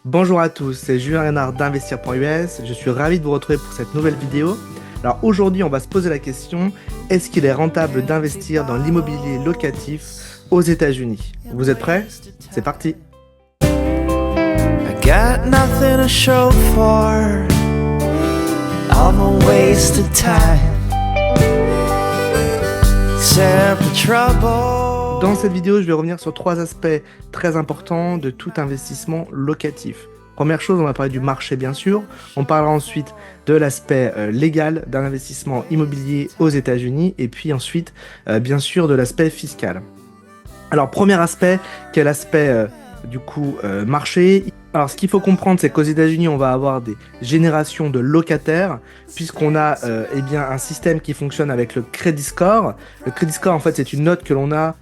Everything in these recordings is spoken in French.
Bonjour à tous, c'est Julien Renard d'Investir.us. Je suis ravi de vous retrouver pour cette nouvelle vidéo. Alors aujourd'hui, on va se poser la question, est-ce qu'il est rentable d'investir dans l'immobilier locatif aux États-Unis? Vous êtes prêts? C'est parti! I got nothing to show for all my wasted time. Except for trouble. Dans cette vidéo, je vais revenir sur trois aspects très importants de tout investissement locatif. Première chose, on va parler du marché bien sûr. On parlera ensuite de l'aspect légal d'un investissement immobilier aux États-Unis et puis ensuite, bien sûr, de l'aspect fiscal. Alors, premier aspect, qui est l'aspect marché. Alors, ce qu'il faut comprendre, c'est qu'aux États-Unis, on va avoir des générations de locataires, puisqu'on a un système qui fonctionne avec le credit score. Le credit score, en fait, c'est une note que l'on a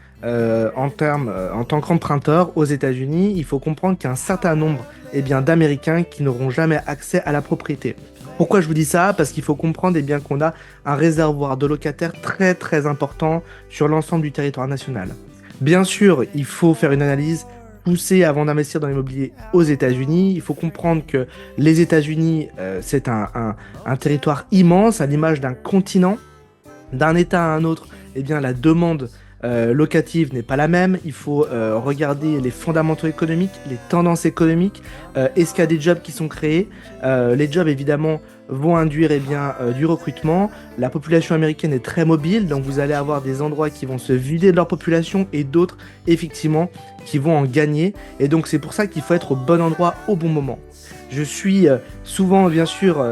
en tant qu'emprunteur aux États-Unis. Il faut comprendre qu'il y a un certain nombre d'Américains qui n'auront jamais accès à la propriété. Pourquoi je vous dis ça? Parce qu'il faut comprendre qu'on a un réservoir de locataires très très important sur l'ensemble du territoire national. Bien sûr, il faut faire une analyse poussée avant d'investir dans l'immobilier aux États-Unis. Il faut comprendre que les États-Unis, c'est un territoire immense, à l'image d'un continent. D'un État à un autre, la demande locative n'est pas la même. Il faut regarder les fondamentaux économiques, les tendances économiques. Est-ce qu'il y a des jobs qui sont créés? Les jobs, évidemment, vont induire du recrutement. La population américaine est très mobile, donc vous allez avoir des endroits qui vont se vider de leur population et d'autres, effectivement, qui vont en gagner. Et donc, c'est pour ça qu'il faut être au bon endroit au bon moment. Je suis souvent, bien sûr,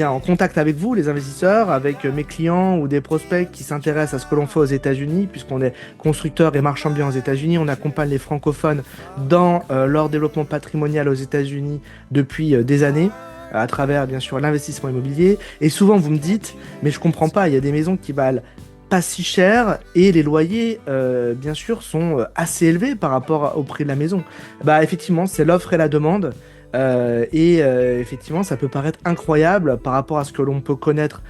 en contact avec vous, les investisseurs, avec mes clients ou des prospects qui s'intéressent à ce que l'on fait aux États-Unis, puisqu'on est constructeur et marchand de biens aux États-Unis. On accompagne les francophones dans leur développement patrimonial aux États-Unis depuis des années, à travers, bien sûr, l'investissement immobilier. Et souvent, vous me dites, mais je comprends pas, il y a des maisons qui valent pas si cher et les loyers, bien sûr, sont assez élevés par rapport au prix de la maison. Bah, effectivement, c'est l'offre et la demande. Effectivement, ça peut paraître incroyable par rapport à ce que l'on peut connaître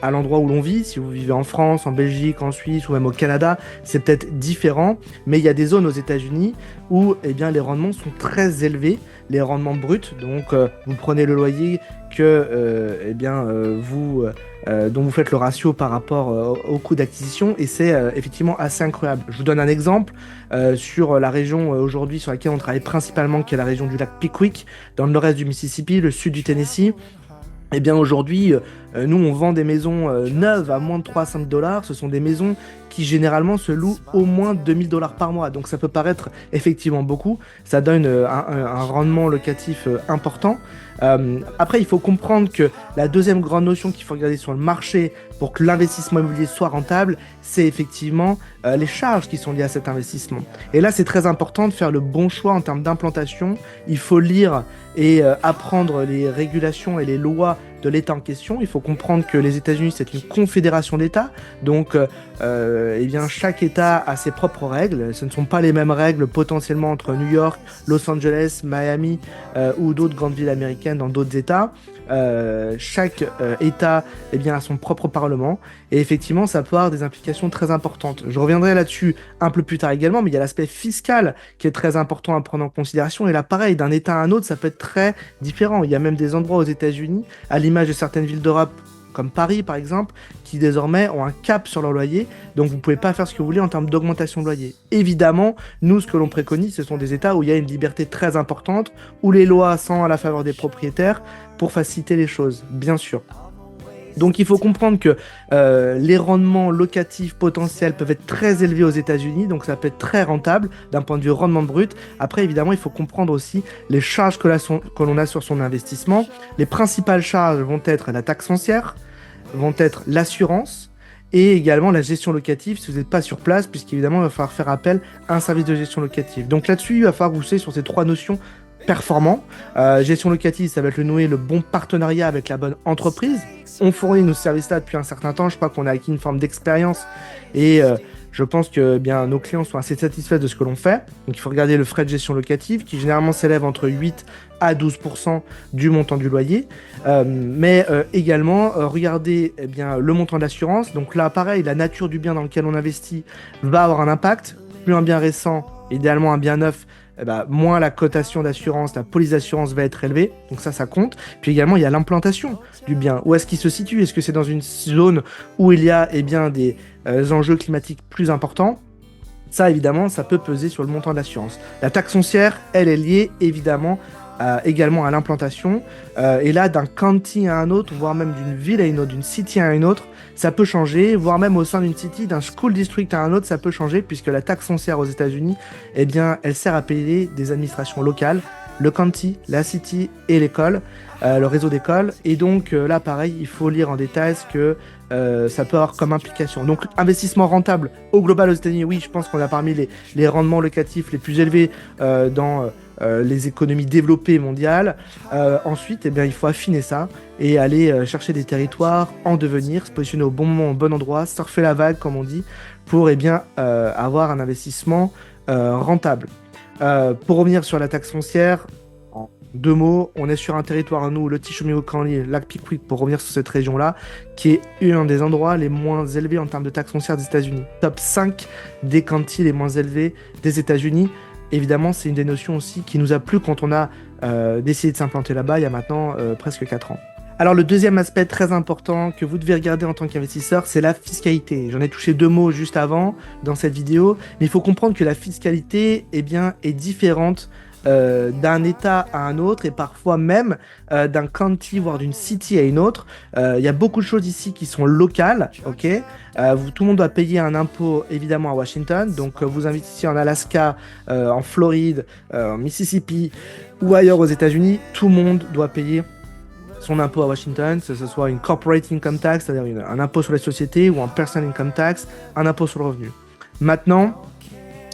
à l'endroit où l'on vit. Si vous vivez en France, en Belgique, en Suisse ou même au Canada, c'est peut-être différent, mais il y a des zones aux États-Unis où les rendements sont très élevés, les rendements bruts. Donc vous prenez le loyer dont vous faites le ratio par rapport au coût d'acquisition, et c'est effectivement assez incroyable. Je vous donne un exemple sur la région aujourd'hui sur laquelle on travaille principalement, qui est la région du lac Pickwick, dans le nord-est du Mississippi, le sud du Tennessee. Aujourd'hui, nous, on vend des maisons neuves à moins de 300 $. Ce sont des maisons qui, généralement, se louent au moins 2000 $ par mois. Donc, ça peut paraître effectivement beaucoup. Ça donne un rendement locatif important. Après, il faut comprendre que la deuxième grande notion qu'il faut regarder sur le marché pour que l'investissement immobilier soit rentable, c'est effectivement les charges qui sont liées à cet investissement. Et là, c'est très important de faire le bon choix en termes d'implantation. Il faut lire et apprendre les régulations et les lois de l'État en question. Il faut comprendre que les États-Unis, c'est une confédération d'États. Donc, chaque État a ses propres règles. Ce ne sont pas les mêmes règles potentiellement entre New York, Los Angeles, Miami ou d'autres grandes villes américaines dans d'autres États. Chaque État a son propre parlement, et effectivement ça peut avoir des implications très importantes. Je reviendrai là-dessus un peu plus tard également, mais il y a l'aspect fiscal qui est très important à prendre en considération, et là pareil, d'un État à un autre ça peut être très différent. Il y a même des endroits aux États-Unis, à l'image de certaines villes d'Europe comme Paris par exemple, qui désormais ont un cap sur leur loyer, donc vous ne pouvez pas faire ce que vous voulez en termes d'augmentation de loyer. Évidemment, nous, ce que l'on préconise, ce sont des États où il y a une liberté très importante, où les lois sont à la faveur des propriétaires pour faciliter les choses, bien sûr. Donc il faut comprendre que les rendements locatifs potentiels peuvent être très élevés aux États-Unis, donc ça peut être très rentable d'un point de vue rendement brut. Après, évidemment, il faut comprendre aussi les charges que l'on a sur son investissement. Les principales charges vont être la taxe foncière, vont être l'assurance et également la gestion locative si vous n'êtes pas sur place, puisqu'évidemment, il va falloir faire appel à un service de gestion locative. Donc là-dessus, il va falloir vous sur ces trois notions performants. Gestion locative, ça va être le bon partenariat avec la bonne entreprise. On fournit nos services-là depuis un certain temps. Je crois qu'on a acquis une forme d'expérience et je pense que nos clients sont assez satisfaits de ce que l'on fait. Donc il faut regarder le frais de gestion locative qui généralement s'élève entre 8 à 12% du montant du loyer. Mais également, regarder le montant d'assurance. Donc là, pareil, la nature du bien dans lequel on investit va avoir un impact. Plus un bien récent, idéalement un bien neuf, moins la cotation d'assurance, la police d'assurance va être élevée, donc ça compte. Puis également, il y a l'implantation du bien. Où est-ce qu'il se situe? Est-ce que c'est dans une zone où il y a des enjeux climatiques plus importants? Ça, évidemment, ça peut peser sur le montant de l'assurance. La taxe foncière, elle est liée, évidemment, également à l'implantation. Et là, d'un county à un autre, voire même d'une ville à une autre, d'une city à une autre, ça peut changer, voire même au sein d'une city, d'un school district à un autre, ça peut changer, puisque la taxe foncière aux États-Unis, eh bien, elle sert à payer des administrations locales, le county, la city et l'école, le réseau d'écoles. Et donc là, pareil, il faut lire en détail ce que ça peut avoir comme implication. Donc, investissement rentable au global aux États-Unis, oui, je pense qu'on a parmi les rendements locatifs les plus élevés dans les économies développées mondiales. Ensuite, eh bien, il faut affiner ça et aller chercher des territoires en devenir, se positionner au bon moment, au bon endroit, surfer la vague, comme on dit, pour avoir un investissement rentable. Pour revenir sur la taxe foncière, en 2 mots, on est sur un territoire, nous, le Tishomingo County, Lac Pickwick, pour revenir sur cette région-là, qui est un des endroits les moins élevés en termes de taxe foncière des États-Unis. Top 5 des counties les moins élevés des États-Unis. Évidemment, c'est une des notions aussi qui nous a plu quand on a décidé de s'implanter là-bas il y a maintenant presque 4 ans. Alors le deuxième aspect très important que vous devez regarder en tant qu'investisseur, c'est la fiscalité. J'en ai touché 2 mots juste avant dans cette vidéo, mais il faut comprendre que la fiscalité est différente d'un État à un autre et parfois même d'un county voire d'une city à une autre. Il y a beaucoup de choses ici qui sont locales, ok. Tout le monde doit payer un impôt évidemment à Washington, donc vous investissez en Alaska, en Floride, en Mississippi ou ailleurs aux États-Unis, tout le monde doit payer son impôt à Washington, que ce soit une corporate income tax, c'est-à-dire un impôt sur les sociétés, ou un personal income tax, un impôt sur le revenu. Maintenant,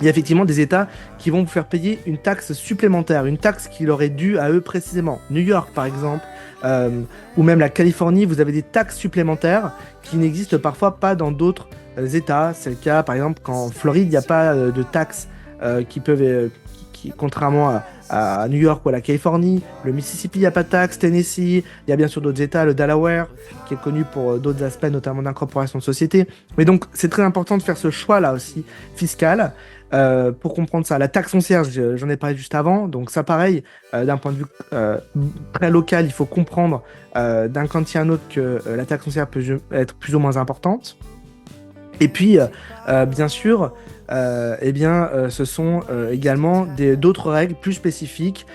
il y a effectivement des États qui vont vous faire payer une taxe supplémentaire, une taxe qui leur est due à eux précisément. New York, par exemple, ou même la Californie, vous avez des taxes supplémentaires qui n'existent parfois pas dans d'autres États. C'est le cas, par exemple, qu'en Floride, il n'y a pas de taxes contrairement à New York ou à la Californie. Le Mississippi, il n'y a pas de taxe. Tennessee, il y a bien sûr d'autres États, le Delaware, qui est connu pour d'autres aspects, notamment d'incorporation de société. Mais donc, c'est très important de faire ce choix-là aussi, fiscal, pour comprendre ça. La taxe foncière, j'en ai parlé juste avant. Donc ça, pareil, d'un point de vue très local, il faut comprendre d'un county à un autre que la taxe foncière peut être plus ou moins importante. Et puis, bien sûr, ce sont également d'autres règles plus spécifiques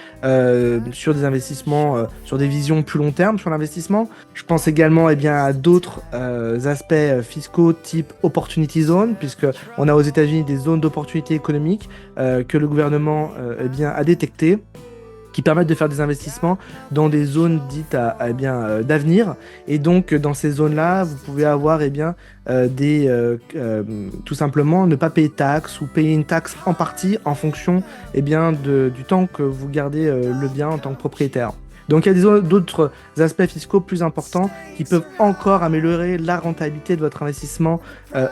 sur des investissements, sur des visions plus long terme sur l'investissement. Je pense également à d'autres aspects fiscaux type Opportunity Zone, puisque on a aux États-Unis des zones d'opportunité économique que le gouvernement a détectées, qui permettent de faire des investissements dans des zones dites d'avenir. Et donc, dans ces zones-là, vous pouvez avoir tout simplement ne pas payer de taxes ou payer une taxe en partie en fonction du temps que vous gardez le bien en tant que propriétaire. Donc il y a d'autres aspects fiscaux plus importants qui peuvent encore améliorer la rentabilité de votre investissement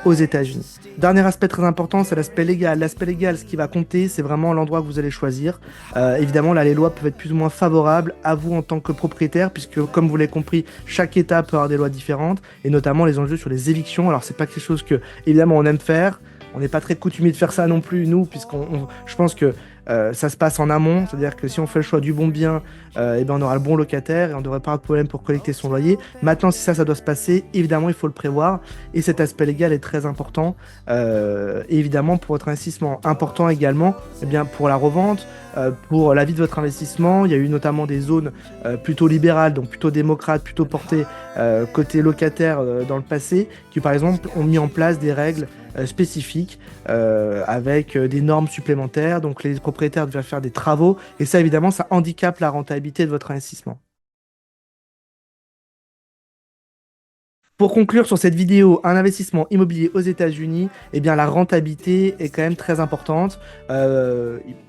aux États-Unis. Dernier aspect très important, c'est l'aspect légal. L'aspect légal, ce qui va compter, c'est vraiment l'endroit que vous allez choisir. Évidemment, là, les lois peuvent être plus ou moins favorables à vous en tant que propriétaire, puisque, comme vous l'avez compris, chaque État peut avoir des lois différentes, et notamment les enjeux sur les évictions. Alors, c'est pas quelque chose que, évidemment, on aime faire. On n'est pas très coutumier de faire ça non plus, nous, je pense que ça se passe en amont, c'est-à-dire que si on fait le choix du bon bien, on aura le bon locataire et on ne devrait pas avoir de problème pour collecter son loyer. Maintenant, si ça doit se passer, évidemment, il faut le prévoir et cet aspect légal est très important, évidemment, pour votre investissement. Important également, pour la revente, pour la vie de votre investissement. Il y a eu notamment des zones plutôt libérales, donc plutôt démocrates, plutôt portées côté locataire dans le passé, qui par exemple ont mis en place des règles spécifiques avec des normes supplémentaires. Donc les propriétaires doivent faire des travaux et ça évidemment ça handicape la rentabilité de votre investissement. Pour conclure sur cette vidéo, un investissement immobilier aux États-Unis, la rentabilité est quand même très importante.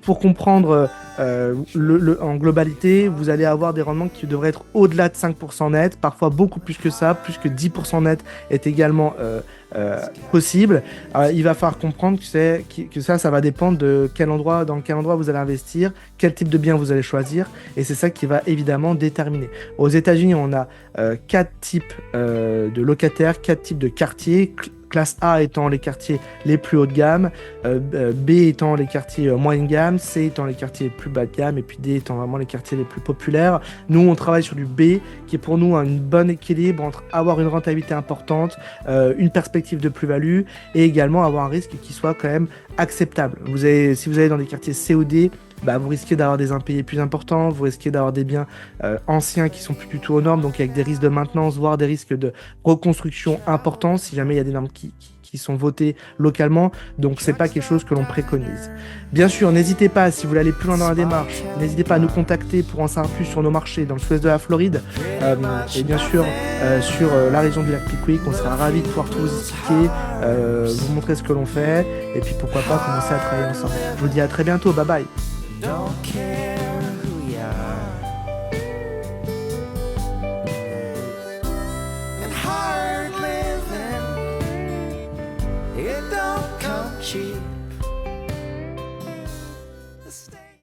Pour comprendre en globalité, vous allez avoir des rendements qui devraient être au-delà de 5% net, parfois beaucoup plus que ça, plus que 10% net est également possible. Il va falloir comprendre que ça va dépendre de dans quel endroit vous allez investir, quel type de bien vous allez choisir, et c'est ça qui va évidemment déterminer. Aux États-Unis, on a 4 types de locataires, 4 types de quartiers. Classe A étant les quartiers les plus haut de gamme, B étant les quartiers moyenne gamme, C étant les quartiers les plus bas de gamme, et puis D étant vraiment les quartiers les plus populaires. Nous, on travaille sur du B, qui est pour nous un bon équilibre entre avoir une rentabilité importante, une perspective de plus-value, et également avoir un risque qui soit quand même acceptable. Si vous allez dans des quartiers C ou D, vous risquez d'avoir des impayés plus importants, vous risquez d'avoir des biens anciens qui sont plus du tout aux normes, donc avec des risques de maintenance, voire des risques de reconstruction importants, si jamais il y a des normes qui sont votées localement, donc c'est pas quelque chose que l'on préconise. Bien sûr, n'hésitez pas, si vous voulez aller plus loin dans la démarche, n'hésitez pas à nous contacter pour en savoir plus sur nos marchés dans le sud-est de la Floride, et bien sûr sur la région du lac Pickwick. On sera ravis de pouvoir tout vous expliquer, vous montrer ce que l'on fait, et puis pourquoi pas commencer à travailler ensemble. Je vous dis à très bientôt, bye bye. Don't care.